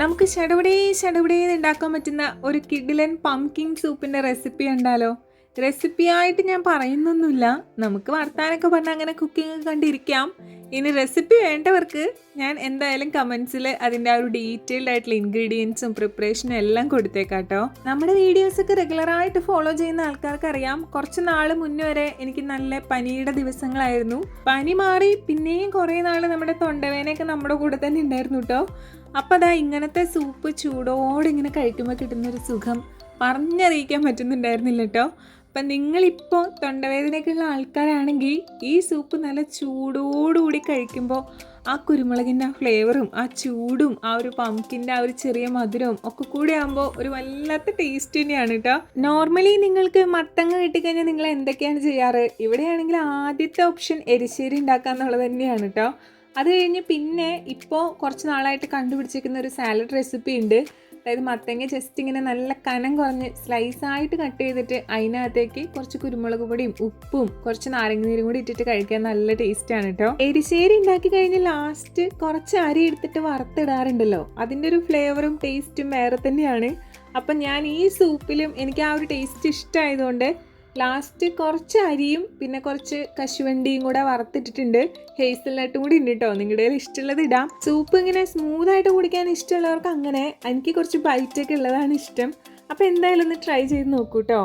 നമുക്ക് ചടപടേ ഉണ്ടാക്കാൻ പറ്റുന്ന ഒരു കിഡിലൻ പംകിൻ സൂപ്പിൻ്റെ റെസിപ്പി ഉണ്ടല്ലോ. റെസിപ്പി ആയിട്ട് ഞാൻ പറയുന്നൊന്നുമില്ല, നമുക്ക് വർത്താനൊക്കെ പറഞ്ഞാൽ അങ്ങനെ കുക്കിംഗ് കണ്ടിരിക്കാം. ഇനി റെസിപ്പി വേണ്ടവർക്ക് ഞാൻ എന്തായാലും കമൻസിൽ അതിൻ്റെ ആ ഒരു ഡീറ്റെയിൽഡ് ആയിട്ടുള്ള ഇൻഗ്രീഡിയൻസും പ്രിപ്പറേഷനും എല്ലാം കൊടുത്തേക്കാട്ടോ. നമ്മുടെ വീഡിയോസൊക്കെ റെഗുലറായിട്ട് ഫോളോ ചെയ്യുന്ന ആൾക്കാർക്ക് അറിയാം, കുറച്ച് നാൾ മുന്നേ വരെ എനിക്ക് നല്ല പനിയുടെ ദിവസങ്ങളായിരുന്നു. പനി മാറി പിന്നെയും കുറേ നാൾ നമ്മുടെ തൊണ്ടവേനയൊക്കെ നമ്മുടെ കൂടെ തന്നെ ഉണ്ടായിരുന്നു കേട്ടോ. അപ്പം അതാ ഇങ്ങനത്തെ സൂപ്പ് ചൂടോടെ ഇങ്ങനെ കഴിക്കുമ്പോൾ കിട്ടുന്നൊരു സുഖം പറഞ്ഞറിയിക്കാൻ പറ്റുന്നുണ്ടായിരുന്നില്ല കേട്ടോ. അപ്പം നിങ്ങളിപ്പോൾ തൊണ്ടവേദനയൊക്കെ ഉള്ള ആൾക്കാരാണെങ്കിൽ ഈ സൂപ്പ് നല്ല ചൂടോടുകൂടി കഴിക്കുമ്പോൾ ആ കുരുമുളകിൻ്റെ ആ ഫ്ലേവറും ആ ചൂടും ആ ഒരു പംകിൻ്റെ ആ ഒരു ചെറിയ മധുരവും ഒക്കെ കൂടി ആകുമ്പോൾ ഒരു വല്ലാത്ത ടേസ്റ്റ് തന്നെയാണ് കേട്ടോ. നോർമലി നിങ്ങൾക്ക് മത്തങ്ങ കിട്ടിക്കഴിഞ്ഞാൽ നിങ്ങൾ എന്തൊക്കെയാണ് ചെയ്യാറ്? ഇവിടെയാണെങ്കിൽ ആദ്യത്തെ ഓപ്ഷൻ എരിശ്ശേരി ഉണ്ടാക്കുക എന്നുള്ളത് തന്നെയാണ് കേട്ടോ. അത് കഴിഞ്ഞ് പിന്നെ ഇപ്പോൾ കുറച്ച് നാളായിട്ട് കണ്ടുപിടിച്ചിരിക്കുന്ന ഒരു സാലഡ് റെസിപ്പി ഉണ്ട്. അതായത് മത്തങ്ങ ജസ്റ്റ് ഇങ്ങനെ നല്ല കനം കുറഞ്ഞ് സ്ലൈസായിട്ട് കട്ട് ചെയ്തിട്ട് അതിനകത്തേക്ക് കുറച്ച് കുരുമുളക് പൊടിയും ഉപ്പും കുറച്ച് നാരങ്ങനീരും കൂടി ഇട്ടിട്ട് കഴിക്കാൻ നല്ല ടേസ്റ്റാണ് കേട്ടോ. എരിശ്ശേരി ഉണ്ടാക്കി കഴിഞ്ഞ് ലാസ്റ്റ് കുറച്ച് അരി എടുത്തിട്ട് വറുത്തിടാറുണ്ടല്ലോ, അതിൻ്റെ ഒരു ഫ്ലേവറും ടേസ്റ്റും വേറെ തന്നെയാണ്. അപ്പം ഞാൻ ഈ സൂപ്പിലും എനിക്ക് ആ ഒരു ടേസ്റ്റ് ഇഷ്ടമായതുകൊണ്ട് ലാസ്റ്റ് കുറച്ച് അരിയും പിന്നെ കുറച്ച് കശുവണ്ടിയും കൂടെ വറുത്തിട്ടിട്ടുണ്ട്. ഹേസൽനട്ടും കൂടി ഉണ്ട് കേട്ടോ, നിങ്ങളുടെ ഇഷ്ടമുള്ളത് ഇടാം. സൂപ്പ് ഇങ്ങനെ സ്മൂത്തായിട്ട് കുടിക്കാൻ ഇഷ്ടമുള്ളവർക്ക് അങ്ങനെ, എനിക്ക് കുറച്ച് ബൈറ്റൊക്കെ ഉള്ളതാണ് ഇഷ്ടം. അപ്പോൾ എന്തായാലും ഒന്ന് ട്രൈ ചെയ്ത് നോക്കൂ കേട്ടോ.